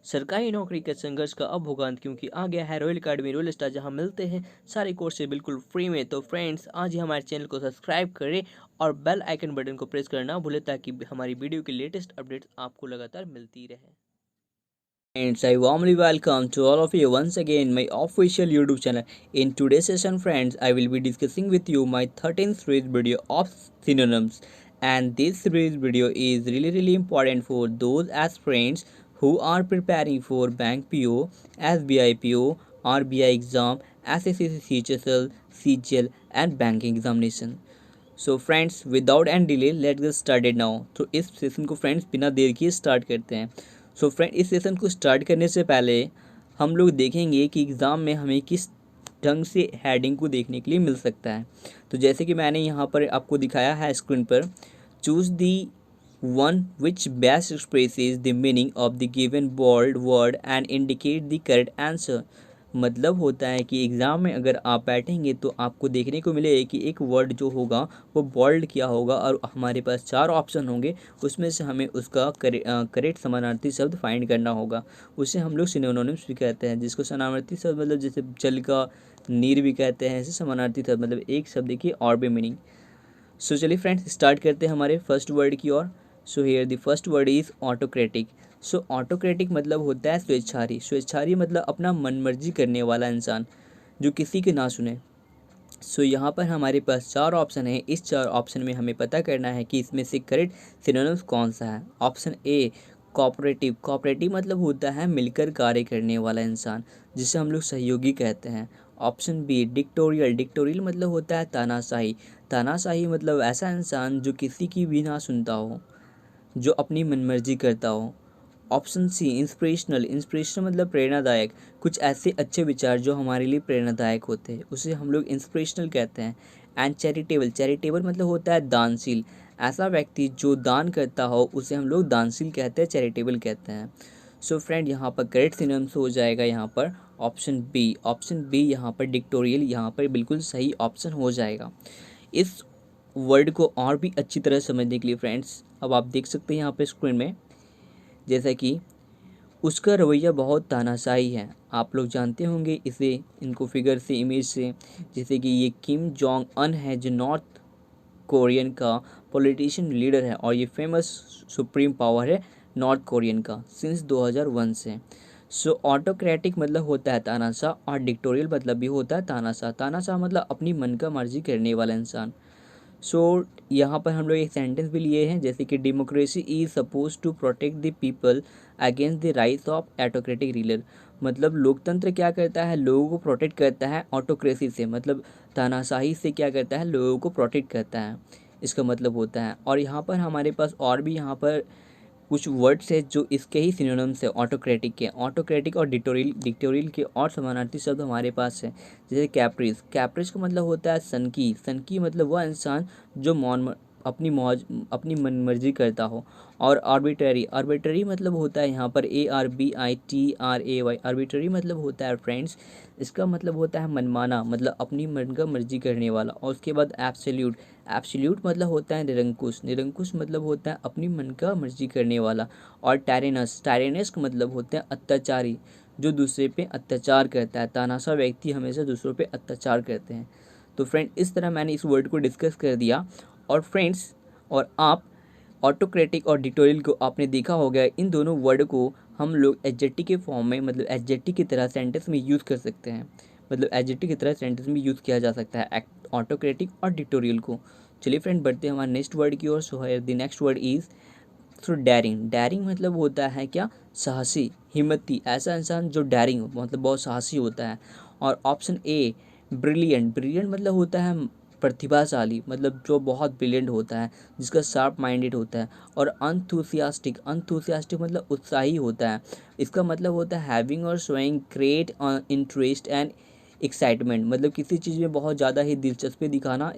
सरकारी नौकरी के संघर्ष का अब होगा अंत, क्योंकि आ गया है रॉयल अकेडमी रॉयल स्टार, जहां मिलते हैं सारे कोर्सेज बिल्कुल फ्री में। तो फ्रेंड्स, आज ही हमारे चैनल को सब्सक्राइब करें और बेल आइकन बटन को प्रेस करना भूलें, ताकि हमारी वीडियो की लेटेस्ट अपडेट्स आपको लगातार मिलती रहे। Friends, I warmly welcome to all of you once again my official YouTube channel. In today's session, friends, I will be discussing with you my 13th series video of synonyms. And this series video is really important for those aspirants who are preparing for Bank PO, SBI PO, RBI exam, SSC CHSL, CGL and banking examination. So friends, without and delay let's get started now. तो इस session को friends बिना देर किए start करते हैं। So friend, इस session को start करने से पहले हम लोग देखेंगे कि एग्ज़ाम में हमें किस ढंग से हेडिंग को देखने के लिए मिल सकता है। तो जैसे कि मैंने यहाँ पर आपको दिखाया है स्क्रीन पर, choose the one which best expresses the meaning of the given bold word and indicate the correct answer. मतलब होता है कि एग्ज़ाम में अगर आप बैठेंगे तो आपको देखने को मिलेगा कि एक वर्ड जो होगा वो बोल्ड किया होगा और हमारे पास 4 ऑप्शन होंगे, उसमें से हमें उसका करेक्ट समानार्थी शब्द फाइंड करना होगा। उसे हम लोग सिनोनिम्स भी कहते हैं, जिसको समानार्थी शब्द मतलब जैसे जल का नीर भी कहते हैं, ऐसे समानार्थी शब्द मतलब एक शब्द की और भी मीनिंग। सो चलिए फ्रेंड्स, स्टार्ट करते हैं हमारे फर्स्ट वर्ड की ओर। So here the first word is autocratic. So autocratic मतलब होता है स्वेच्छारी। स्वेच्छारी मतलब अपना मनमर्जी करने वाला इंसान जो किसी की ना सुने। सो यहाँ पर हमारे पास 4 ऑप्शन है। इस 4 ऑप्शन में हमें पता करना है कि इसमें से करेक्ट सिनोनिम्स कौन सा है। Option A cooperative. कोऑपरेटिव मतलब होता है मिलकर कार्य करने वाला इंसान, जिसे हम लोग सहयोगी कहते हैं। Option B dictatorial. डिक्टोरियल मतलब होता है तानाशाही। तानाशाही मतलब ऐसा इंसान जो किसी की भी ना सुनता हो, जो अपनी मनमर्जी करता हो। Option C inspirational. इंस्पिरेशनल मतलब प्रेरणादायक, कुछ ऐसे अच्छे विचार जो हमारे लिए प्रेरणादायक होते हैं, उसे हम लोग इंस्पिरेशनल कहते हैं। And charitable. चैरिटेबल मतलब होता है दानशील। ऐसा व्यक्ति जो दान करता हो उसे हम लोग दानशील कहते हैं, चैरिटेबल कहते हैं। सो फ्रेंड, यहाँ पर करेक्ट सिनोनिम्स हो जाएगा यहाँ पर ऑप्शन बी। ऑप्शन बी यहाँ पर डिक्टोरियल यहाँ पर बिल्कुल सही ऑप्शन हो जाएगा। इस वर्ड को और भी अच्छी तरह समझने के लिए फ्रेंड्स, अब आप देख सकते हैं यहाँ पे स्क्रीन में, जैसा कि उसका रवैया बहुत तानाशाही है। आप लोग जानते होंगे इसे, इनको फिगर से, इमेज से, जैसे कि ये किम जोंग अन है जो नॉर्थ कोरियन का पॉलिटिशियन लीडर है और ये फेमस सुप्रीम पावर है नॉर्थ कोरियन का सिंस 2001 से। सो ऑटोक्रेटिक मतलब होता है तानाशाह और डिक्टोरियल मतलब भी होता है तानाशाह। तानाशाह मतलब अपनी मन का मर्जी करने वाला इंसान। सो यहाँ पर हम लोग एक सेंटेंस भी लिए हैं, जैसे कि democracy is suppose to protect the people against the rise of autocratic ruler. मतलब लोकतंत्र क्या करता है, लोगों को प्रोटेक्ट करता है ऑटोक्रेसी से, मतलब तानाशाही से क्या करता है, लोगों को प्रोटेक्ट करता है, इसका मतलब होता है। और यहाँ पर हमारे पास और भी यहाँ पर कुछ वर्ड्स है जो इसके ही सिनोनिम्स है ऑटोक्रेटिक के। ऑटोक्रेटिक और डिक्टोरियल के और समानार्थी शब्द हमारे पास है, जैसे कैप्रिस। कैप्रिस का मतलब होता है सनकी। सनकी मतलब वह इंसान जो अपनी मौज अपनी मनमर्जी करता हो। और आर्बिट्ररी। आर्बिट्ररी मतलब होता है यहाँ पर ARBITRAY। आर्बिट्ररी मतलब होता है फ्रेंड्स, इसका मतलब होता है मनमाना, मतलब अपनी मन का मर्जी करने वाला। और उसके बाद एब्सोल्यूट। एब्सोल्यूट मतलब होता है निरंकुश। निरंकुश मतलब होता है अपनी मन का मर्जी करने वाला। और टायरेनस। टायरेनस का मतलब होता है अत्याचारी, जो दूसरे पे अत्याचार करता है। तानाशाह व्यक्ति हमेशा दूसरों पे अत्याचार करते हैं। तो फ्रेंड, इस तरह मैंने इस वर्ड को डिस्कस कर दिया। और फ्रेंड्स, और आप ऑटोक्रेटिक और डिक्टोरियल को आपने देखा होगा, इन दोनों वर्ड को हम लोग एडजेक्टिव के फॉर्म में, मतलब एडजेक्टिव की तरह सेंटेंस में यूज़ कर सकते हैं। मतलब एडजेक्टिव की तरह सेंटेंस में यूज़ किया जा सकता है ऑटोक्रेटिक और डिक्टोरियल को। चलिए फ्रेंड, बढ़ते हैं हमारे नेक्स्ट वर्ड की ओर। So the next word is daring. Daring मतलब होता है क्या, साहसी, हिम्मती, ऐसा इंसान जो डेयरिंग मतलब बहुत साहसी होता है। और ऑप्शन ए ब्रिलियंट। ब्रिलियंट मतलब होता है प्रतिभाशाली, मतलब जो बहुत ब्रिलियंट होता है, जिसका शार्प माइंडेड होता है। और अंथुसियास्टिक। अंथुसियास्टिक मतलब उत्साही होता है, इसका मतलब होता है हैविंग और showing great interest and excitement, मतलब किसी चीज़ में बहुत ज़्यादा ही दिलचस्पी दिखाना,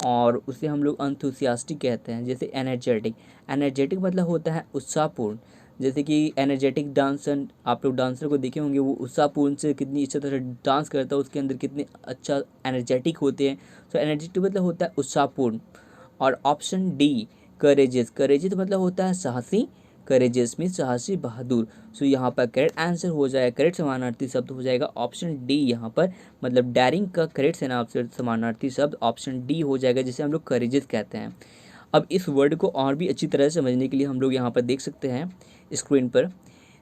और उसे हम लोग अंथुसियास्टिक कहते हैं। जैसे एनर्जेटिक। एनर्जेटिक मतलब होता है उत्साहपूर्ण, जैसे कि एनर्जेटिक डांसर, आप लोग डांसर को देखे होंगे, वो उत्साहपूर्ण से कितनी अच्छी तरह डांस करता है, उसके अंदर कितने अच्छा एनर्जेटिक होते हैं। तो एनर्जेटिक मतलब होता है उत्साहपूर्ण। और ऑप्शन डी करेजियस। करेजियस मतलब होता है साहसी। करेजियस मीन्स साहसी बहादुर। सो यहाँ पर करेक्ट आंसर हो जाएगा, करेक्ट समानार्थी शब्द हो जाएगा ऑप्शन डी यहाँ पर, मतलब डेयरिंग का करेक्ट समानार्थी शब्द ऑप्शन डी हो जाएगा, जिसे हम लोग करेजियस कहते हैं। अब इस वर्ड को और भी अच्छी तरह से समझने के लिए हम लोग यहाँ पर देख सकते हैं स्क्रीन पर,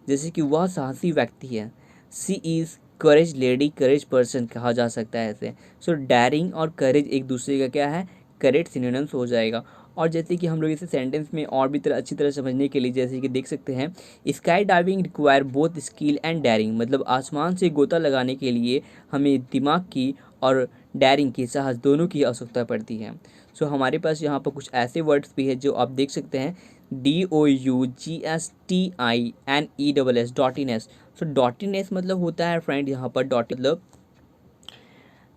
जैसे कि वह साहसी व्यक्ति है, she is courage lady, courage person कहा जा सकता है ऐसे। सो डेयरिंग और करेज एक दूसरे का क्या है, करेक्ट सिनोनिम्स हो जाएगा। और जैसे कि हम लोग इसे सेंटेंस में और भी अच्छी तरह समझने के लिए जैसे कि देख सकते हैं, sky diving require both skill and daring, मतलब आसमान से गोता लगाने के लिए हमें दिमाग की और डेयरिंग की, साहस दोनों की आवश्यकता पड़ती है। सो हमारे पास यहाँ पर कुछ ऐसे वर्ड्स भी हैं जो आप देख सकते हैं, DOUGSTINESS, डॉटिनेस। सो डॉटिनेस मतलब होता है फ्रेंड यहाँ पर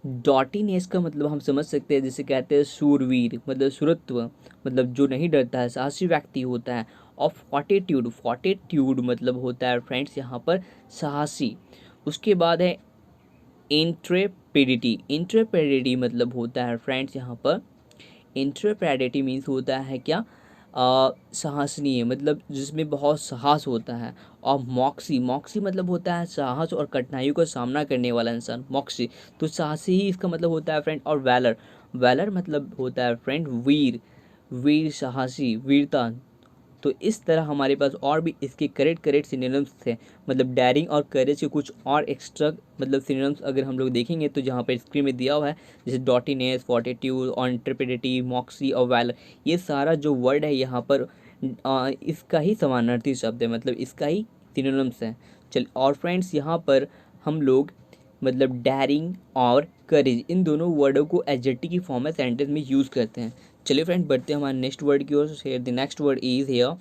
डॉटिनेस का मतलब हम समझ सकते हैं, जैसे कहते हैं शूरवीर, मतलब सुरत्व, मतलब जो नहीं डरता है, साहसी व्यक्ति होता है। और फॉर्टिट्यूड, फॉर्टिट्यूड मतलब होता है फ्रेंड्स यहाँ पर साहसी। उसके बाद है इंट्रेपिडिटी, इंट्रेपिडिटी मतलब होता है फ्रेंड्स यहाँ पर, इंट्रेपिडिटी मीन्स होता है क्या, साहसनीय, मतलब जिसमें बहुत साहस होता है। और मॉक्सी, मॉक्सी मतलब होता है साहस और कठिनाइयों का सामना करने वाला इंसान, मॉक्सी। तो साहसी ही इसका मतलब होता है फ्रेंड। और वैलर, वैलर मतलब होता है फ्रेंड वीर, वीर साहसी, वीरता। तो इस तरह हमारे पास और भी इसके करेक्ट करेक्ट सिनोनिम्स थे, मतलब डेयरिंग और करेज के कुछ और एक्स्ट्रा मतलब सिनोनिम्स अगर हम लोग देखेंगे तो जहाँ पर स्क्रीन में दिया हुआ है, जैसे डॉटिनेस, फॉर्टिट्यूड और इंटरप्रेटिव, मॉक्सी और वैलर, ये सारा जो वर्ड है यहाँ पर इसका ही समानार्थी शब्द है, मतलब इसका ही सिनोनिम्स है। चल और फ्रेंड्स यहाँ पर हम लोग मतलब डेयरिंग और करेज इन दोनों वर्डों को एडजेक्टिव की फॉर्म में सेंटेंस में यूज़ करते हैं। चलिए फ्रेंड बढ़ते हैं हमारे नेक्स्ट वर्ड की ओर। Here the next word is here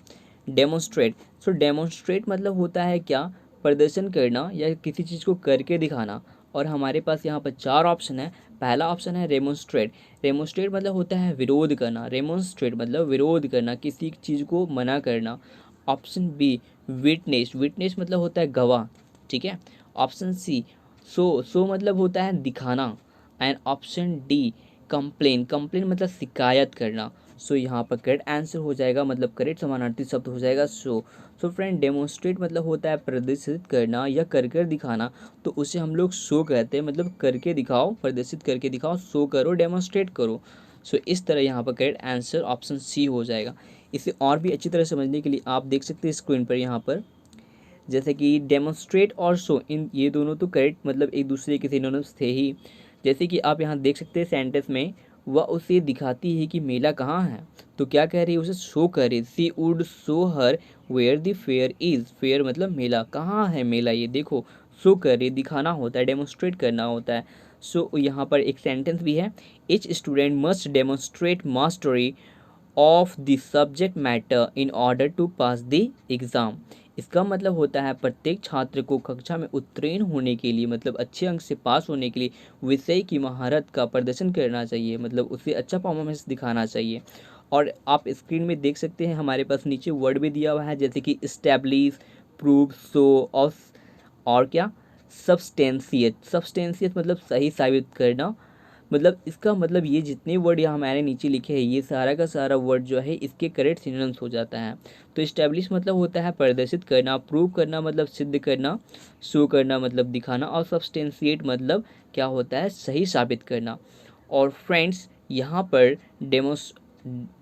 demonstrate. So demonstrate मतलब होता है क्या, प्रदर्शन करना या किसी चीज़ को करके दिखाना। और हमारे पास यहाँ पर चार ऑप्शन है। पहला ऑप्शन है रेमोन्स्ट्रेट, रेमोन्स्ट्रेट मतलब होता है विरोध करना, रेमोन्स्ट्रेट मतलब विरोध करना, किसी चीज़ को मना करना। ऑप्शन बी विटनेस, विटनेस मतलब होता है गवाह, ठीक है। ऑप्शन सी सो मतलब होता है दिखाना। And option D complain, complain मतलब शिकायत करना। सो यहाँ पर करेक्ट आंसर हो जाएगा, मतलब करेक्ट समानार्थी शब्द हो जाएगा सो फ्रेंड डेमोन्स्ट्रेट मतलब होता है प्रदर्शित करना या कर कर दिखाना, तो उसे हम लोग शो कहते हैं, मतलब करके दिखाओ, प्रदर्शित करके दिखाओ, शो करो, डेमोन्स्ट्रेट करो। सो इस तरह यहाँ पर करेक्ट आंसर ऑप्शन सी हो जाएगा। इसे और भी अच्छी तरह समझने के लिए आप देख सकते हैं स्क्रीन पर यहाँ पर, जैसे कि डेमोन्स्ट्रेट और शो, इन ये दोनों तो करेक्ट मतलब एक दूसरे के सिनोनिम्स थे ही। जैसे कि आप यहाँ देख सकते हैं सेंटेंस में, वह उसे दिखाती है कि मेला कहाँ है, तो क्या कह रही है, उसे शो कर रही, she would show her where the fair is, fair मतलब मेला, कहाँ है मेला ये देखो, शो कर रही, दिखाना होता है, डेमोन्स्ट्रेट करना होता है। सो यहाँ पर एक सेंटेंस भी है, each student must demonstrate mastery of the subject matter in order to pass the exam. इसका मतलब होता है प्रत्येक छात्र को कक्षा में उत्तीर्ण होने के लिए, मतलब अच्छे अंक से पास होने के लिए विषय की महारत का प्रदर्शन करना चाहिए, मतलब उसे अच्छा परफॉर्मेंस दिखाना चाहिए। और आप स्क्रीन में देख सकते हैं हमारे पास नीचे वर्ड भी दिया हुआ है, जैसे कि इस्टेब्लिश, प्रूव, शो और क्या, सब्सटेंशिएट, सब्सटेंशिएट मतलब सही साबित करना। मतलब इसका मतलब ये जितने वर्ड यहाँ हमारे नीचे लिखे हैं ये सारा का सारा वर्ड जो है इसके करेक्ट सिनोनिम्स हो जाता है। तो इस्टेब्लिश मतलब होता है प्रदर्शित करना, प्रूव करना मतलब सिद्ध करना, शो करना मतलब दिखाना, और सब्सटेंशिएट मतलब क्या होता है, सही साबित करना। और फ्रेंड्स यहाँ पर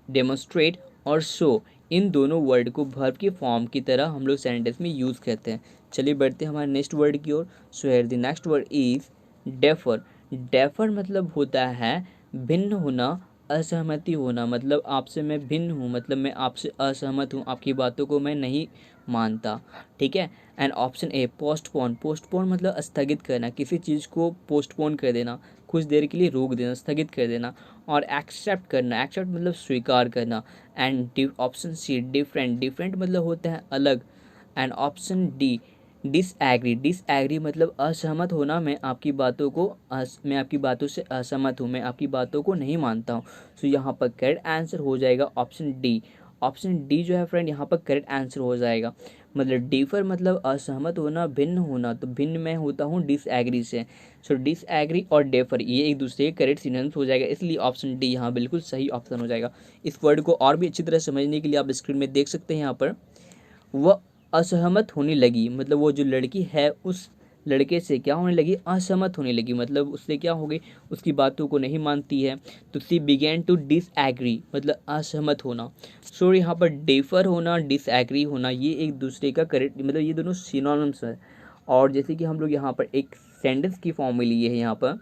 डेमोस्ट्रेट और शो इन दोनों वर्ड को वर्ब की फॉर्म की तरह हम लोग सेंटेंस में यूज़ करते हैं। चलिए बढ़ते हैं हमारे नेक्स्ट वर्ड की ओर। So here the next word is defer. Defer मतलब होता है भिन्न होना, असहमति होना, मतलब आपसे मैं भिन्न हूँ, मतलब मैं आपसे असहमत हूँ, आपकी बातों को मैं नहीं मानता, ठीक है। And option A postpone, postpone मतलब स्थगित करना, किसी चीज़ को पोस्टपोन कर देना, कुछ देर के लिए रोक देना, स्थगित कर देना। और एक्सेप्ट करना, एक्सेप्ट मतलब स्वीकार करना। And option C different, different मतलब होता है अलग। And option D disagree, disagree मतलब असहमत होना, मैं आपकी बातों को मैं आपकी बातों से असहमत हूँ, मैं आपकी बातों को नहीं मानता हूँ। सो यहाँ पर करेक्ट आंसर हो जाएगा ऑप्शन डी। ऑप्शन डी जो है फ्रेंड यहाँ पर करेक्ट आंसर हो जाएगा। मतलब डिफर मतलब असहमत होना, भिन्न होना, तो भिन्न मैं होता हूँ डिसएग्री से। सो डिसएग्री और डेफर ये एक दूसरे के करेक्ट सिनोनिम्स हो जाएगा, इसलिए ऑप्शन डी यहाँ बिल्कुल सही ऑप्शन हो जाएगा। इस वर्ड को और भी अच्छी तरह समझने के लिए आप स्क्रीन में देख सकते हैं यहाँ पर वह असहमत होने लगी, मतलब वो जो लड़की है उस लड़के से क्या होने लगी, असहमत होने लगी, मतलब उससे क्या हो गई, उसकी बातों को नहीं मानती है। तो सी बिगेन टू डिसएग्री, मतलब असहमत होना। सो यहाँ पर डिफर होना, डिसएग्री होना, ये एक दूसरे का करेक्ट, मतलब ये दोनों सिनोनिम्स है। और जैसे कि हम लोग यहाँ पर एक सेंटेंस की फॉर्म में लिए हैं यहाँ पर,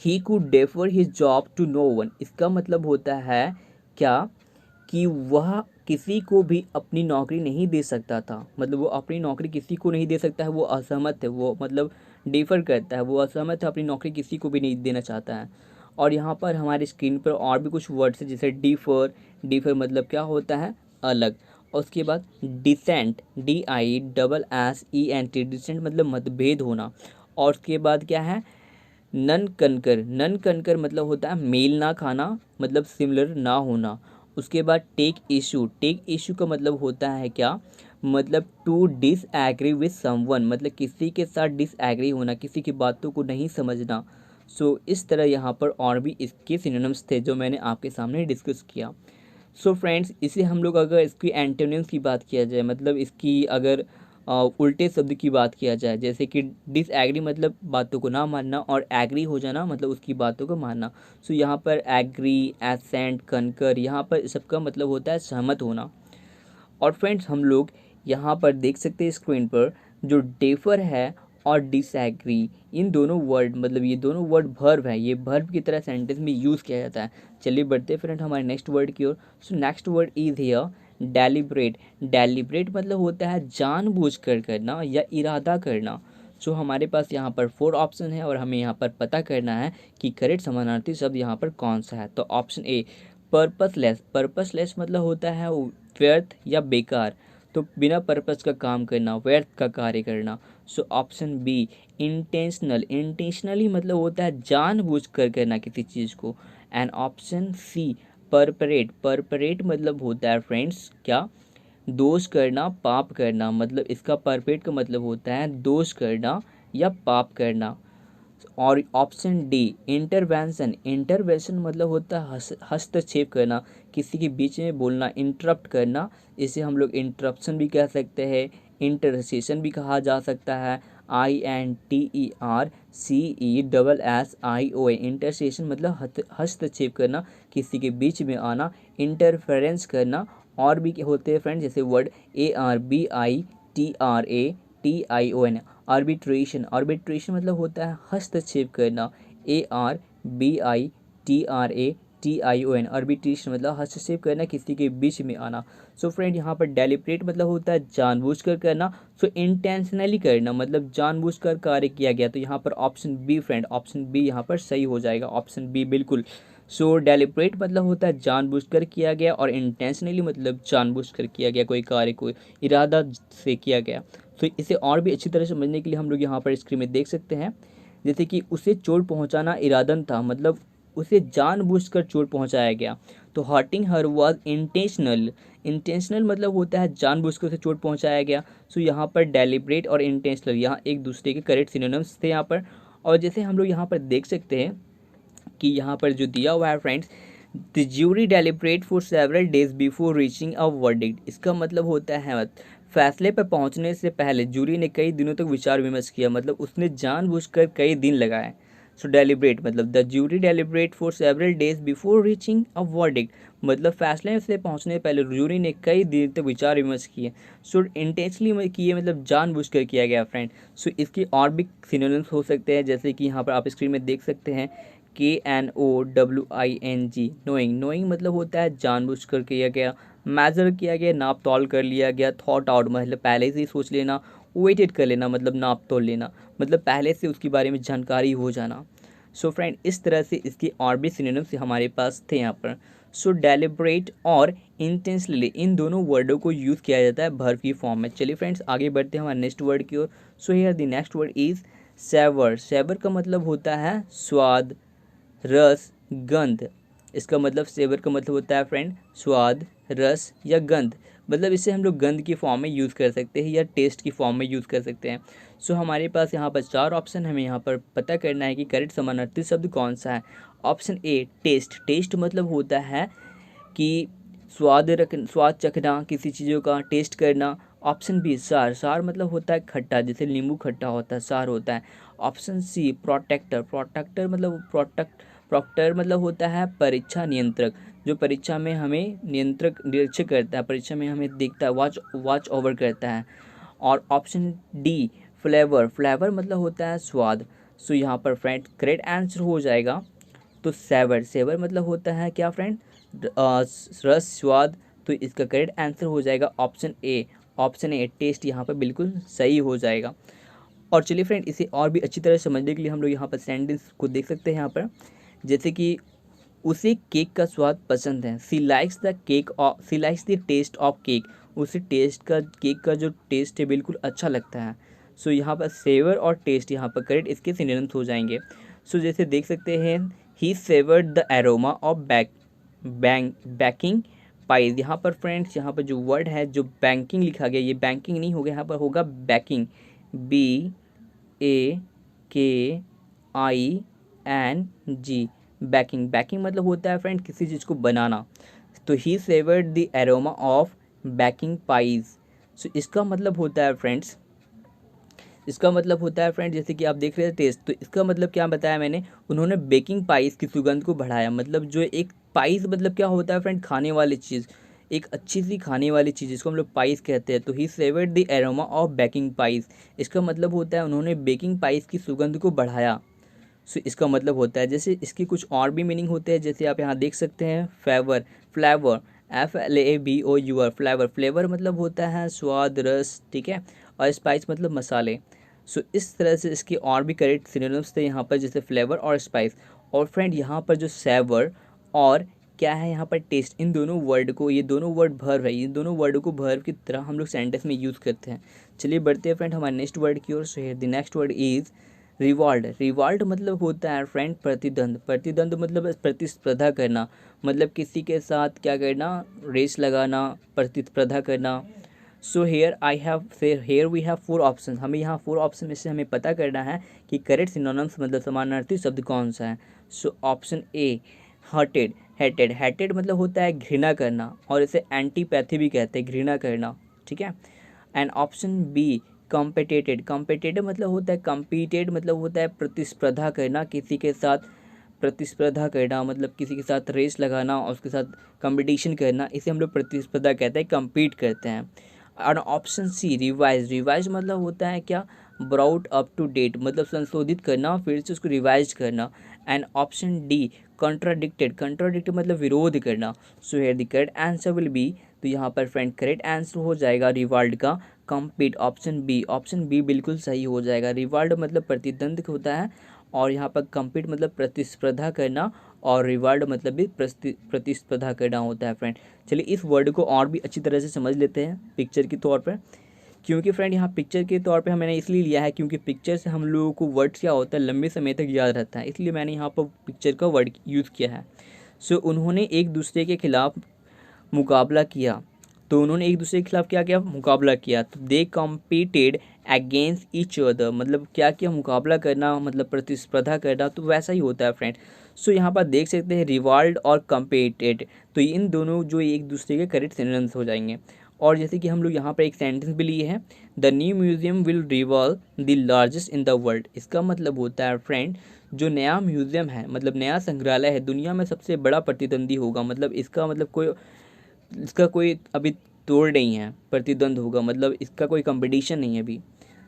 he could defer his job to no one, इसका मतलब होता है क्या, कि वह किसी को भी अपनी नौकरी नहीं दे सकता था, मतलब वो अपनी नौकरी किसी को नहीं दे सकता है, वो असहमत है, वो मतलब डिफर करता है, वो असहमत है, अपनी नौकरी किसी को भी नहीं देना चाहता है। और यहाँ पर हमारी स्क्रीन पर और भी कुछ वर्ड्स है, जैसे डिफर, डिफर मतलब क्या होता है, अलग। और उसके बाद डिसेंट, DISSENT, डिसेंट मतलब मतभेद होना। और उसके बाद क्या है, नन कनकर, नन कनकर मतलब होता है मेल ना खाना, मतलब सिमिलर ना होना। उसके बाद टेक इशू, टेक इशू का मतलब होता है क्या, मतलब टू डिसएग्री विथ समवन, मतलब किसी के साथ डिसएग्री होना, किसी की बातों को नहीं समझना। सो इस तरह यहाँ पर और भी इसके सिनोनिम्स थे जो मैंने आपके सामने डिस्कस किया। सो फ्रेंड्स, इसे हम लोग अगर इसकी एंटोनिम्स की बात किया जाए, मतलब इसकी अगर उल्टे शब्द की बात किया जाए, जैसे कि डिसएग्री मतलब बातों को ना मानना, और एग्री हो जाना मतलब उसकी बातों को मानना। सो यहाँ पर एग्री, एसेंट, कनकर, यहाँ पर सबका मतलब होता है सहमत होना। और फ्रेंड्स, हम लोग यहाँ पर देख सकते हैं स्क्रीन पर, जो डेफर है और डिसएग्री, इन दोनों वर्ड, मतलब ये दोनों वर्ड वर्ब है, ये वर्ब की तरह सेंटेंस में यूज़ किया जाता है। चलिए बढ़ते फ्रेंड हमारे नेक्स्ट वर्ड की ओर। So next word is here deliberate. Deliberate मतलब होता है जानबूझकर करना या इरादा करना। सो हमारे पास यहाँ पर 4 ऑप्शन है और हमें यहाँ पर पता करना है कि करेक्ट समानार्थी शब्द यहाँ पर कौन सा है। तो ऑप्शन ए पर्पसलेस, पर्पसलेस मतलब होता है व्यर्थ या बेकार, तो बिना पर्पस का काम करना, व्यर्थ का कार्य करना। So option B intentional, intentionally मतलब होता है जानबूझकर करना किसी चीज़ को। एंड ऑप्शन सी परपरेट, परपरेट मतलब होता है फ्रेंड्स क्या, दोष करना, पाप करना, मतलब इसका परपेट का मतलब होता है दोष करना या पाप करना। और ऑप्शन डी इंटरवेंशन, इंटरवेंशन मतलब होता है हस्तक्षेप करना, किसी के बीच में बोलना, इंटरप्ट करना, इसे हम लोग इंटरप्शन भी कह सकते हैं, इंटरसेशन भी कहा जा सकता है। INTERCESSION, इंटरसेशन मतलब हस्तक्षेप करना, किसी के बीच में आना, इंटरफेरेंस करना। और भी होते हैं फ्रेंड, जैसे वर्ड ARBITRATION, आर्बिट्रेशन, आर्बिट्रेशन मतलब होता है हस्तक्षेप करना। ARBITRATION, आर्बिट्रेशन मतलब हस्तक्षेप करना, किसी के बीच में आना। सो फ्रेंड, यहाँ पर डेलिब्रेट मतलब होता है जानबूझकर करना। सो इंटेंशनली करना मतलब जानबूझकर कार्य किया गया, तो यहाँ पर option B friend, option B यहाँ पर सही हो जाएगा, ऑप्शन बी बिल्कुल। सो डेलिब्रेट मतलब होता है जानबूझकर किया गया, और इंटेंशनली मतलब जानबूझकर किया गया कोई कार्य को इरादा से किया गया। तो इसे और भी अच्छी तरह समझने के लिए हम लोग यहाँ पर स्क्रीन में देख सकते हैं, जैसे कि उसे चोट पहुँचाना इरादन था, मतलब उसे जानबूझकर चोट पहुँचाया गया। तो hurting her was intentional, intentional मतलब होता है जानबूझकर उसे चोट पहुँचाया गया। सो यहाँ पर डेलिब्रेट और इंटेंशनल यहाँ एक दूसरे के करेक्ट सिनोनिम्स थे यहाँ पर। और जैसे हम लोग यहाँ पर देख सकते हैं कि यहाँ पर जो दिया हुआ है friends, the jury deliberate for several days before reaching a verdict, इसका मतलब होता है फैसले पर पहुंचने से पहले जूरी ने कई दिनों तक विचार विमर्श किया, मतलब उसने जानबूझकर कई दिन लगाए। सो डेलिब्रेट मतलब the jury deliberate for several days before reaching a verdict, मतलब फैसले से पहुंचने से पहले जूरी ने कई दिन तक विचार विमर्श किए। सो इंटेंशनली किए मतलब जानबूझकर किया गया फ्रेंड। सो इसके और भी सिनोनिम्स हो सकते हैं, जैसे कि यहाँ पर आप स्क्रीन में देख सकते हैं KNOWING, नोइंग, नोइंग मतलब होता है जानबूझकर किया गया। मेजर किया गया, नाप तौल कर लिया गया। थॉट आउट मतलब पहले से ही सोच लेना। वेटेड कर लेना मतलब नाप तोल लेना, मतलब पहले से उसके बारे में जानकारी हो जाना। सो फ्रेंड, इस तरह से इसके और भी सिनोनिम्स हमारे पास थे यहाँ पर। सो डेलिब्रेट और इंटेंशनली, इन दोनों वर्डों को यूज़ किया जाता है वर्ब की फॉर्म में। चलिए फ्रेंड्स, आगे बढ़ते हैं हमारे नेक्स्ट वर्ड की ओर। So here the next word is savour. Savour का मतलब होता है स्वाद, रस, गंध। इसका मतलब सेवर का मतलब होता है फ्रेंड स्वाद, रस या गंध, मतलब इसे हम लोग गंध की फॉर्म में यूज़ कर सकते हैं या टेस्ट की फॉर्म में यूज़ कर सकते हैं। सो हमारे पास यहाँ पर 4 ऑप्शन, हमें यहाँ पर पता करना है कि करेक्ट समानार्थी शब्द कौन सा है। ऑप्शन ए टेस्ट, टेस्ट मतलब होता है कि स्वाद चखना, किसी चीज़ों का टेस्ट करना। ऑप्शन बी सार, सार मतलब होता है खट्टा, जैसे नींबू खट्टा होता है, सार होता है। ऑप्शन सी प्रोटेक्टर, प्रोटेक्टर मतलब प्रॉक्टर मतलब होता है परीक्षा नियंत्रक, जो परीक्षा में हमें निरीक्षक करता है, परीक्षा में हमें देखता है, वॉच ओवर करता है। और ऑप्शन डी फ्लेवर, फ्लेवर मतलब होता है स्वाद। सो यहाँ पर फ्रेंड करेक्ट आंसर हो जाएगा तो सेवर, सेवर मतलब होता है क्या फ्रेंड, रस स्वाद। तो इसका करेक्ट आंसर हो जाएगा option A, option A test यहाँ पर बिल्कुल सही हो जाएगा। और चलिए फ्रेंड इसे और भी अच्छी तरह समझने के लिए हम लोग यहाँ पर सेंटेंस को देख सकते हैं यहाँ पर, जैसे कि उसे केक का स्वाद पसंद है, she likes the taste of cake, उसे केक का जो टेस्ट है बिल्कुल अच्छा लगता है। सो यहाँ पर सेवर और टेस्ट यहाँ पर करेक्ट इसके सिनोनिम्स हो जाएंगे। सो जैसे देख सकते हैं he savoured the aroma of baking pies, यहाँ पर फ्रेंड्स यहाँ पर जो वर्ड है जो बैंकिंग लिखा गया, ये बैंकिंग नहीं होगा, यहाँ पर होगा बेकिंग, BAKING, बेकिंग। बेकिंग मतलब होता है फ्रेंड किसी चीज़ को बनाना। तो he savoured the aroma of baking pies. So इसका मतलब होता है फ्रेंड्स, जैसे कि आप देख रहे हैं टेस्ट, तो इसका मतलब क्या बताया मैंने, उन्होंने बेकिंग पाइस की सुगंध को बढ़ाया। मतलब जो एक पाइस मतलब क्या होता है फ्रेंड, खाने वाली चीज़, एक अच्छी सी खाने वाली चीज़ जिसको हम लोग पाइस कहते हैं। तो he savoured the aroma of baking pies, इसका मतलब होता है उन्होंने बेकिंग पाइस की सुगंध को बढ़ाया। सो इसका मतलब होता है, जैसे इसके कुछ और भी मीनिंग होते हैं, जैसे आप यहाँ देख सकते हैं favour, flavour, FLAVOUR, flavour, flavour मतलब होता है स्वाद, रस, ठीक है, और स्पाइस मतलब मसाले। सो इस तरह से इसके और भी करेक्ट सिनोनिम्स थे यहाँ पर, जैसे फ्लेवर और स्पाइस। और फ्रेंड यहाँ पर जो सेवर और क्या है यहाँ पर टेस्ट, इन दोनों वर्ड को, ये दोनों वर्ड भर्व है, इन दोनों वर्ड को भर्व की तरह हम लोग सेंटेंस में यूज़ करते हैं। चलिए बढ़ते हैं फ्रेंड हमारे नेक्स्ट वर्ड की ओर। So here the next word is revolt. Revolt मतलब होता है फ्रेंड प्रतिद्वंद, प्रतिद्वंद मतलब प्रतिस्पर्धा करना, मतलब किसी के साथ क्या करना, रेस लगाना, प्रतिस्पर्धा करना। So here we have 4 option, हमें यहाँ 4 ऑप्शन में से हमें पता करना है कि करेक्ट सिनोनिम्स मतलब समानार्थी शब्द कौन सा है। So option A hurted, hated, hated मतलब होता है घृणा करना, और इसे एंटीपैथी भी कहते हैं, घृणा करना, ठीक है। एंड ऑप्शन बी कॉम्पिटेटेड, कॉम्पिटेटिव मतलब होता है, कम्पीटेड मतलब होता है प्रतिस्पर्धा करना, किसी के साथ प्रतिस्पर्धा करना, मतलब किसी के साथ रेस लगाना और उसके साथ कंपटीशन करना, इसे हम लोग प्रतिस्पर्धा कहते हैं, कम्पीट करते हैं। और ऑप्शन सी रिवाइज, रिवाइज मतलब होता है क्या, ब्राउट अप टू डेट, मतलब संशोधित करना, फिर से उसको रिवाइज करना। And option D contradicted, contradicted मतलब विरोध करना। सो here the correct answer will be, तो यहाँ पर फ्रेंड करेक्ट आंसर हो जाएगा रिवाल्ड का compete, option B, option B बिल्कुल सही हो जाएगा। रिवाल्ड मतलब प्रतिद्वंद होता है, और यहाँ पर कम्पीट मतलब प्रतिस्पर्धा करना, और रिवाल्ड मतलब भी प्रतिस्पर्धा करना होता है फ्रेंड। चलिए इस वर्ड को और भी अच्छी तरह से समझ लेते हैं पिक्चर के तौर पर, क्योंकि फ्रेंड यहाँ पिक्चर के तौर पे मैंने इसलिए लिया है क्योंकि पिक्चर से हम लोगों को वर्ड्स क्या होता है लंबे समय तक याद रहता है, इसलिए मैंने यहाँ पर पिक्चर का वर्ड यूज़ किया है। सो उन्होंने एक दूसरे के खिलाफ मुकाबला किया, तो उन्होंने एक दूसरे के खिलाफ क्या किया, मुकाबला किया। तो दे कम्पीटेड अगेंस्ट ईच अदर, मतलब क्या किया, मुकाबला करना मतलब प्रतिस्पर्धा करना, तो वैसा ही होता है फ्रेंड। सो यहाँ पर देख सकते हैं रिवाल्ड और कम्पीटेड, तो इन दोनों जो एक दूसरे के करेक्ट सिनोनिम्स हो जाएंगे। और जैसे कि हम लोग यहाँ पर एक सेंटेंस भी लिए हैं, the new museum will revolve the largest in the world, इसका मतलब होता है फ्रेंड जो नया म्यूजियम है, मतलब नया संग्रहालय है, दुनिया में सबसे बड़ा प्रतिद्वंदी होगा, मतलब इसका मतलब इसका कोई अभी तोड़ नहीं है, प्रतिद्वंद होगा, मतलब इसका कोई कंपटीशन नहीं है अभी।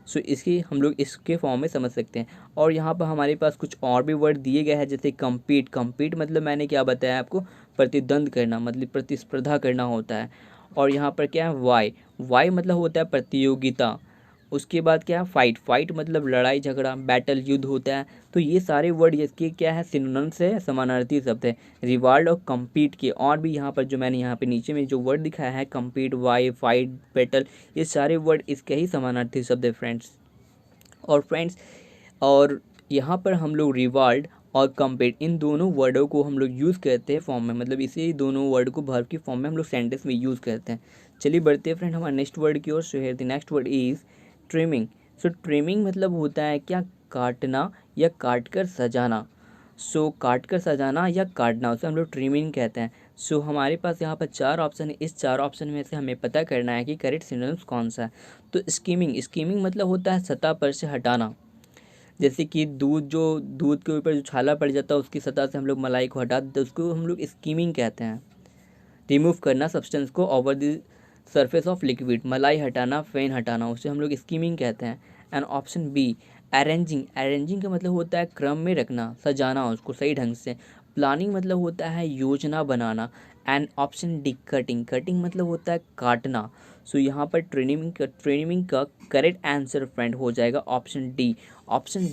सो इसकी हम लोग इसके फॉर्म में समझ सकते हैं। और यहाँ पर हमारे पास कुछ और भी वर्ड दिए गए हैं, जैसे कम्पीट, कम्पीट मतलब मैंने क्या बताया आपको, प्रतिद्वंद करना, मतलब प्रतिस्पर्धा करना होता है। और यहाँ पर क्या है वाई, वाई मतलब होता है प्रतियोगिता। उसके बाद क्या है फाइट, फाइट मतलब लड़ाई झगड़ा, बैटल युद्ध होता है। तो ये सारे वर्ड इसके क्या है सिनोनिम्स है, समानार्थी शब्द है रिवाल्ड और कम्पीट के। और भी यहाँ पर जो मैंने यहाँ पे नीचे में जो वर्ड दिखाया है कम्पीट, वाई, फाइट, बैटल, ये सारे वर्ड इसके ही समानार्थी शब्द है फ्रेंड्स। और यहाँ पर हम लोग रिवाल्ड और कम्पीट इन दोनों वर्डों को हम लोग यूज़ करते हैं फॉर्म में, मतलब इसे दोनों वर्ड को वर्ब की फॉर्म में हम लोग सेंटेंस में यूज़ करते हैं। चलिए बढ़ते हैं फ्रेंड हमारे नेक्स्ट वर्ड की ओर। So here the next word is trimming. So trimming मतलब होता है क्या, काटना या काट कर सजाना। सो काट कर सजाना या काटना, उसे हम लोग ट्रिमिंग कहते हैं। सो हमारे पास यहाँ पर 4 ऑप्शन है, इस 4 ऑप्शन में से हमें पता करना है कि करेक्ट सिनोनिम्स कौन सा है। तो स्कीमिंग मतलब होता है सतह पर से हटाना। जैसे कि दूध के ऊपर जो छाला पड़ जाता है उसकी सतह से हम लोग मलाई को हटा देते हैं, उसको हम लोग स्कीमिंग कहते हैं। रिमूव करना सब्सटेंस को over the surface of liquid, मलाई हटाना, फेन हटाना, उसे हम लोग स्कीमिंग कहते हैं। एंड ऑप्शन बी अरेंजिंग का मतलब होता है क्रम में रखना, सजाना उसको सही ढंग से। प्लानिंग मतलब होता है योजना बनाना। एंड ऑप्शन डी कटिंग मतलब होता है काटना। सो यहाँ पर ट्रिमिंग का करेक्ट आंसर फ्रेंड हो जाएगा ऑप्शन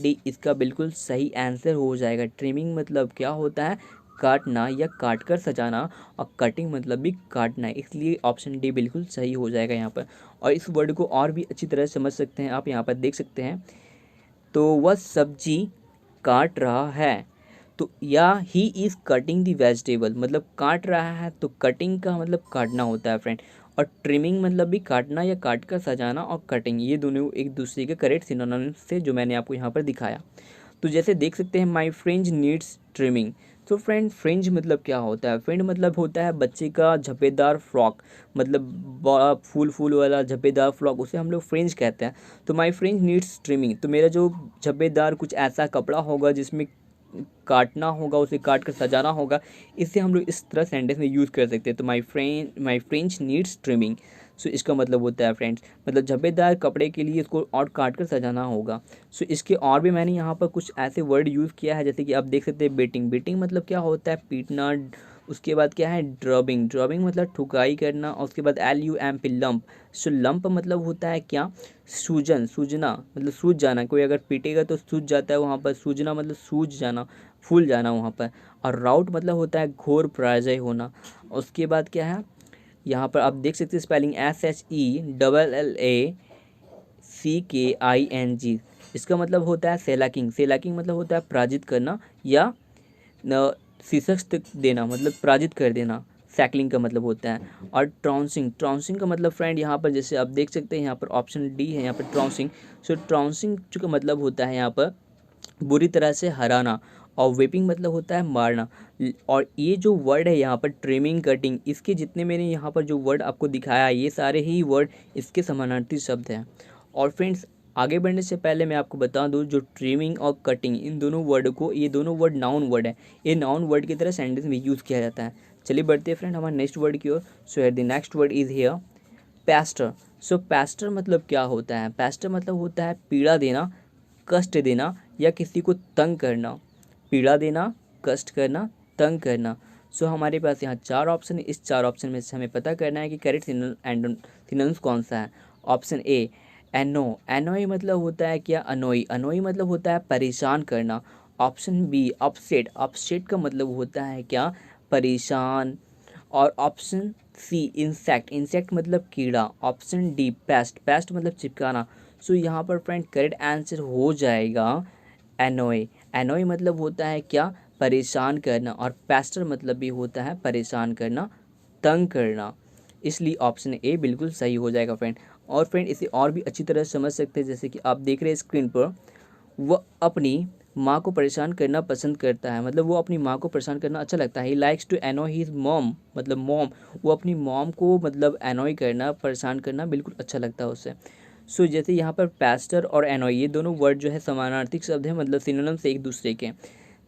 डी इसका बिल्कुल सही आंसर हो जाएगा। ट्रिमिंग मतलब क्या होता है, काटना या काट कर सजाना, और कटिंग मतलब भी काटना है, इसलिए ऑप्शन डी बिल्कुल सही हो जाएगा यहाँ पर। और इस वर्ड को और भी अच्छी तरह समझ सकते हैं आप, यहाँ पर देख सकते हैं। तो वह सब्जी काट रहा है, तो या he is cutting the vegetable, मतलब काट रहा है, तो कटिंग का मतलब काटना होता है फ्रेंड। और ट्रिमिंग मतलब भी काटना या काट कर सजाना, और कटिंग ये दोनों एक दूसरे के करेक्ट सिनोनिम्स थे जो मैंने आपको यहाँ पर दिखाया। तो जैसे देख सकते हैं माई फ्रिंज नीड्स ट्रिमिंग। तो फ्रेंड फ्रिंज मतलब क्या होता है, फ्रेंड मतलब होता है बच्चे का झपेदार फ्रॉक, मतलब बड़ा फूल वाला झपेदार फ्रॉक, उसे हम लोग फ्रिंज कहते हैं। तो माई फ्रिंज नीड्स ट्रिमिंग, तो मेरा जो झपेदार कुछ ऐसा कपड़ा होगा जिसमें काटना होगा, उसे काट कर सजाना होगा, इसे हम लोग इस तरह सेंटेंस में यूज़ कर सकते हैं। तो माई फ्रेंच नीड्स ट्रिमिंग, सो इसका मतलब होता है फ्रेंड्स, मतलब झब्बेदार कपड़े के लिए इसको और काट कर सजाना होगा। सो इसके और भी मैंने यहाँ पर कुछ ऐसे वर्ड यूज़ किया है, जैसे कि आप देख सकते हैं बेटिंग मतलब क्या होता है, पीटना। उसके बाद क्या है ड्रबिंग मतलब ठुकाई करना। और उसके बाद LUMP लंप, सो लंप मतलब होता है क्या, सूजना मतलब सूज जाना, कोई अगर पीटेगा तो सूज जाता है वहाँ पर, सूजना मतलब सूज जाना, फूल जाना वहाँ पर। और राउट मतलब होता है घोर पराजय होना। उसके बाद क्या है, यहाँ पर आप देख सकते हैं स्पेलिंग SHELLACKING, इसका मतलब होता है सेलाकिंग मतलब होता है पराजित करना या शिकस्त देना, मतलब पराजित कर देना, सैकलिंग का मतलब होता है। और ट्राउंसिंग का मतलब फ्रेंड यहाँ पर जैसे आप देख सकते हैं, यहाँ पर ऑप्शन डी है यहाँ पर ट्राउंसिंग। सो ट्राउंसिंग का मतलब होता है यहाँ पर बुरी तरह से हराना। और वेपिंग मतलब होता है मारना। और ये जो वर्ड है यहाँ पर ट्रिमिंग कटिंग, इसके जितने मैंने यहाँ पर जो वर्ड आपको दिखाया ये सारे ही वर्ड इसके समानार्थी शब्द हैं। और फ्रेंड्स आगे बढ़ने से पहले मैं आपको बता दूं, जो ट्रिमिंग और कटिंग इन दोनों वर्ड को, ये दोनों वर्ड नाउन वर्ड है, ये नाउन वर्ड की तरह सेंटेंस में यूज़ किया जाता है। चलिए बढ़ते हैं फ्रेंड हमारे नेक्स्ट वर्ड की ओर। So here the next word is here pester. So pester मतलब क्या होता है, पैस्टर मतलब होता है पीड़ा देना, कष्ट देना या किसी को तंग करना। पीड़ा देना, कष्ट करना, तंग करना। सो हमारे पास यहाँ 4 ऑप्शन है, इस 4 ऑप्शन में से हमें पता करना है कि करेक्ट सिनोनिम्स कौन सा है। ऑप्शन ए एनोई मतलब होता है क्या, अनोई मतलब होता है परेशान करना। ऑप्शन बी अपसेट का मतलब होता है क्या, परेशान। और ऑप्शन सी इंसेक्ट मतलब कीड़ा। ऑप्शन डी पेस्ट मतलब चिपकाना। सो यहाँ पर फ्रेंड करेक्ट आंसर हो जाएगा एनोई मतलब होता है क्या, परेशान करना। और पेस्टर मतलब भी होता है परेशान करना, तंग करना, इसलिए ऑप्शन ए बिल्कुल सही हो जाएगा फ्रेंड। और फ्रेंड इसे और भी अच्छी तरह समझ सकते हैं, जैसे कि आप देख रहे हैं स्क्रीन पर, वह अपनी माँ को परेशान करना पसंद करता है, मतलब वो अपनी माँ को परेशान करना अच्छा लगता है। He likes to annoy his mom, मतलब मॉम, वो अपनी मॉम को मतलब एनॉय करना, परेशान करना बिल्कुल अच्छा लगता है उससे। सो जैसे यहाँ पर पेस्टर और एनॉय ये दोनों वर्ड जो है समानार्थी शब्द है, मतलब सिनोनिम से एक दूसरे के।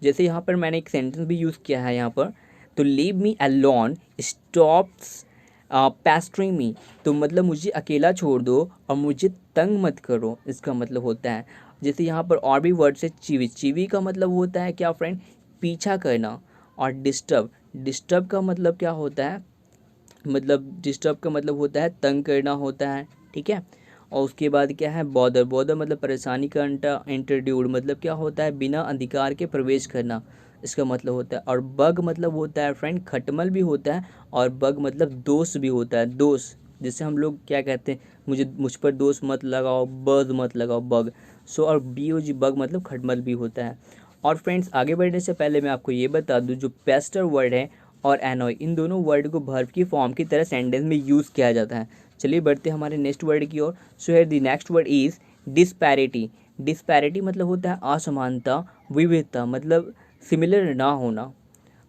जैसे यहाँ पर मैंने एक सेंटेंस भी यूज़ किया है यहाँ पर, तो लीव मी अलोन स्टॉप्स पेस्ट्रिंग मी, तो मतलब मुझे अकेला छोड़ दो और मुझे तंग मत करो, इसका मतलब होता है। जैसे यहाँ पर और भी वर्ड्स है, चीवी का मतलब होता है क्या फ्रेंड, पीछा करना। और डिस्टर्ब का मतलब क्या होता है, मतलब डिस्टर्ब का मतलब होता है तंग करना होता है, ठीक है। और उसके बाद क्या है, बॉदर मतलब परेशानी का इंट्रोड्यूड, मतलब क्या होता है, बिना अधिकार के प्रवेश करना, इसका मतलब होता है। और बग मतलब होता है फ्रेंड खटमल भी होता है, और बग मतलब दोष भी होता है, दोष, जिससे हम लोग क्या कहते हैं, मुझ पर दोष मत लगाओ, बग मत लगाओ, बग। सो और BOG बग मतलब खटमल भी होता है। और फ्रेंड्स आगे बढ़ने से पहले मैं आपको ये बता दूं, जो पेस्टर वर्ड है और एनॉय, इन दोनों वर्ड को वर्ब की फॉर्म की तरह सेंटेंस में यूज़ किया जाता है। चलिए बढ़ते हैं हमारे नेक्स्ट वर्ड की ओर। So here the next word is disparity मतलब होता है असमानता, विविधता मतलब सिमिलर ना होना,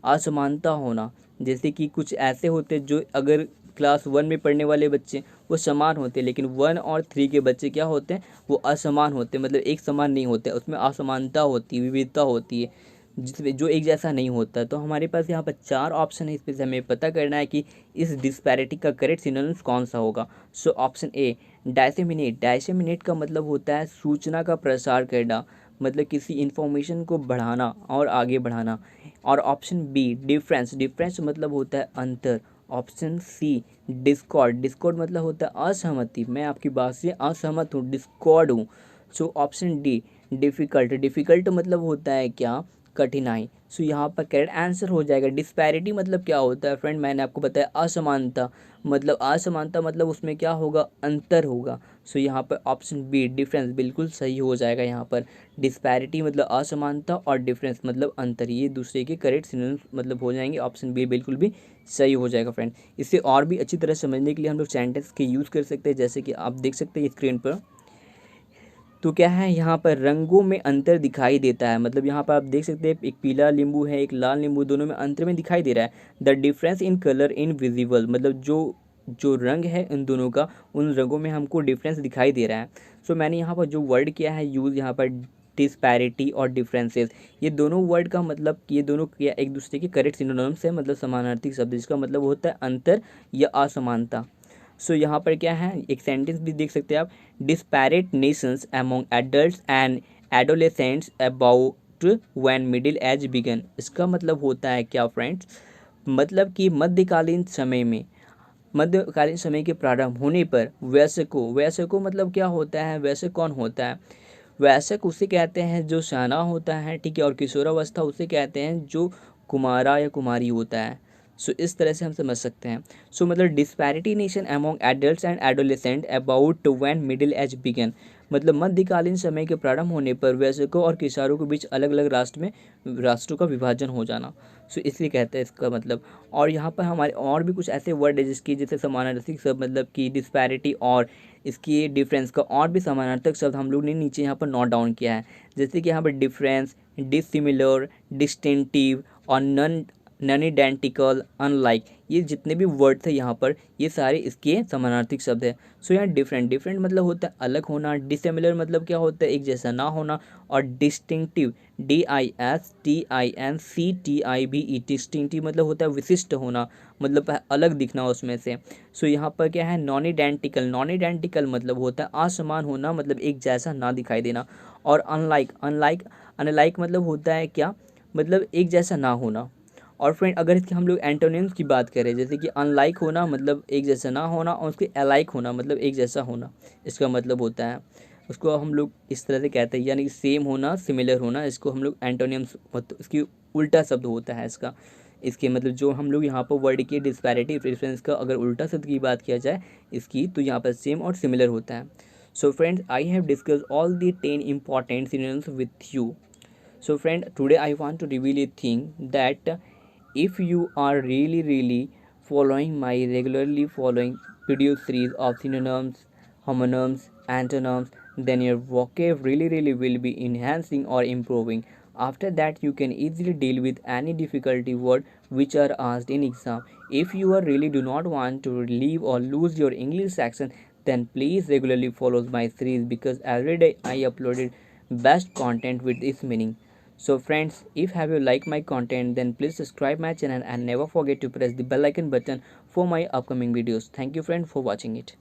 असमानता होना। जैसे कि कुछ ऐसे होते जो अगर क्लास 1 में पढ़ने वाले बच्चे वो समान होते, लेकिन 1 और 3 के बच्चे क्या होते हैं, वो असमान होते, मतलब एक समान नहीं होते, उसमें असमानता होती है, विविधता होती है, जिसमें जो एक जैसा नहीं होता। तो हमारे पास यहाँ पर 4 ऑप्शन है, इसमें से हमें पता करना है कि इस डिस्पैरिटी का करेक्ट सिनोनिम्स कौन सा होगा। So option A डायसेमिनेट। डायसेमिनेट का मतलब होता है सूचना का प्रसार करना, मतलब किसी इन्फॉर्मेशन को बढ़ाना और आगे बढ़ाना। और ऑप्शन बी डिफरेंस। डिफरेंस मतलब होता है अंतर। Option C Discord. डिस्कॉर्ड मतलब होता है असहमति, मैं आपकी बात से असहमत हूँ, डिस्कॉर्ड हूँ। So option D difficult. Difficult मतलब होता है क्या, कठिनाई। सो यहाँ पर करेक्ट आंसर हो जाएगा डिस्पैरिटी। मतलब क्या होता है फ्रेंड, मैंने आपको बताया असमानता, मतलब असमानता मतलब उसमें क्या होगा, अंतर होगा। सो यहाँ पर ऑप्शन बी डिफरेंस बिल्कुल सही हो जाएगा। यहाँ पर डिस्पैरिटी मतलब असमानता और डिफरेंस मतलब अंतर, ये दूसरे के करेक्ट सिनोनिम्स मतलब हो जाएंगे। ऑप्शन बी बिल्कुल भी सही हो जाएगा फ्रेंड। इसे और भी अच्छी तरह समझने के लिए हम लोग सेंटेंस के यूज़ कर सकते हैं, जैसे कि आप देख सकते हैं स्क्रीन पर। तो क्या है, यहाँ पर रंगों में अंतर दिखाई देता है, मतलब यहाँ पर आप देख सकते हैं एक पीला नींबू है, एक लाल नींबू, दोनों में अंतर में दिखाई दे रहा है। The difference in colour in visible, मतलब जो जो रंग है इन दोनों का, उन रंगों में हमको डिफरेंस दिखाई दे रहा है। सो मैंने यहाँ पर जो वर्ड किया है यूज़, यहाँ पर डिस्पैरिटी और डिफरेंसेस, ये दोनों वर्ड का मतलब, ये दोनों क्या एक दूसरे के करेक्ट सिनोनिम्स है, मतलब समानार्थी शब्द, जिसका मतलब होता है अंतर या असमानता। सो यहाँ पर क्या है, एक सेंटेंस भी देख सकते हैं आप, disparate nations among adults and adolescents about when middle age began. इसका मतलब होता है क्या फ्रेंड्स, मतलब कि मध्यकालीन समय में, मध्यकालीन समय के प्रारंभ होने पर वयस्कों, वयस्कों मतलब क्या होता है, वयस्क कौन होता है, वयस्क उसे कहते हैं जो शाना होता है, ठीक है, और किशोरावस्था उसे कहते हैं जो कुमारा या कुमारी होता है। सो इस तरह से हम समझ सकते हैं। सो मतलब disparity nation among adults and adolescent about when middle age began, मतलब मध्यकालीन समय के प्रारंभ होने पर वयस्कों और किशोरों के बीच अलग अलग राष्ट्रों का विभाजन हो जाना। सो इसलिए कहते हैं इसका मतलब। और यहाँ पर हमारे और भी कुछ ऐसे वर्ड है जिसकी जैसे समानार्थक शब्द, मतलब कि डिस्पैरिटी और इसकी डिफरेंस का और भी समानार्थक शब्द हम लोग ने नीचे यहाँ पर नोट डाउन किया है, जैसे कि यहाँ पर डिफरेंस, डिसिमिलर, डिस्टिंक्टिव और नन आइडेंटिकल, अनलाइक, ये जितने भी वर्ड थे यहाँ पर ये सारे इसके समानार्थक शब्द है। सो यहाँ डिफरेंट, डिफरेंट मतलब होता है अलग होना, डिसिमिलर मतलब क्या होता है एक जैसा ना होना, और डिस्टिंक्टिव DISTINCTIVE, डिस्टिंक्टिव मतलब होता है विशिष्ट होना, मतलब अलग दिखना उसमें से। सो यहाँ पर क्या है, नॉन आइडेंटिकल, नॉन आइडेंटिकल मतलब होता है असमान होना, मतलब एक जैसा ना दिखाई देना। और अनलाइक, अनलाइक मतलब होता है क्या, मतलब एक जैसा ना होना। और फ्रेंड अगर इसके हम लोग एंटोनिम्स की बात करें, जैसे कि अनलाइक होना मतलब एक जैसा ना होना, और उसके अलाइक होना मतलब एक जैसा होना, इसका मतलब होता है, उसको हम लोग इस तरह से कहते हैं, यानी सेम होना, सिमिलर होना, इसको हम लोग एंटोनिम्स, मतलब इसकी उल्टा शब्द होता है इसका। इसके मतलब जो हम लोग यहाँ पर वर्ड की डिस्पैरिटी डिफरेंस का अगर उल्टा शब्द की बात किया जाए इसकी, तो यहाँ पर सेम और सिमिलर होता है। So friends I have discuss all the 10 important synonyms with you. So friend, today I want to reveal a thing that if you are really following my regularly following video series of synonyms, homonyms, antonyms, then your vocab really will be enhancing or improving. After that you can easily deal with any difficulty word which are asked in exam. If you are really do not want to leave or lose your English section, then please regularly follow my series, because every day I uploaded best content with this meaning. So friends, if have you like my content, then please subscribe my channel and never forget to press the bell icon button for my upcoming videos. Thank you friend for watching it.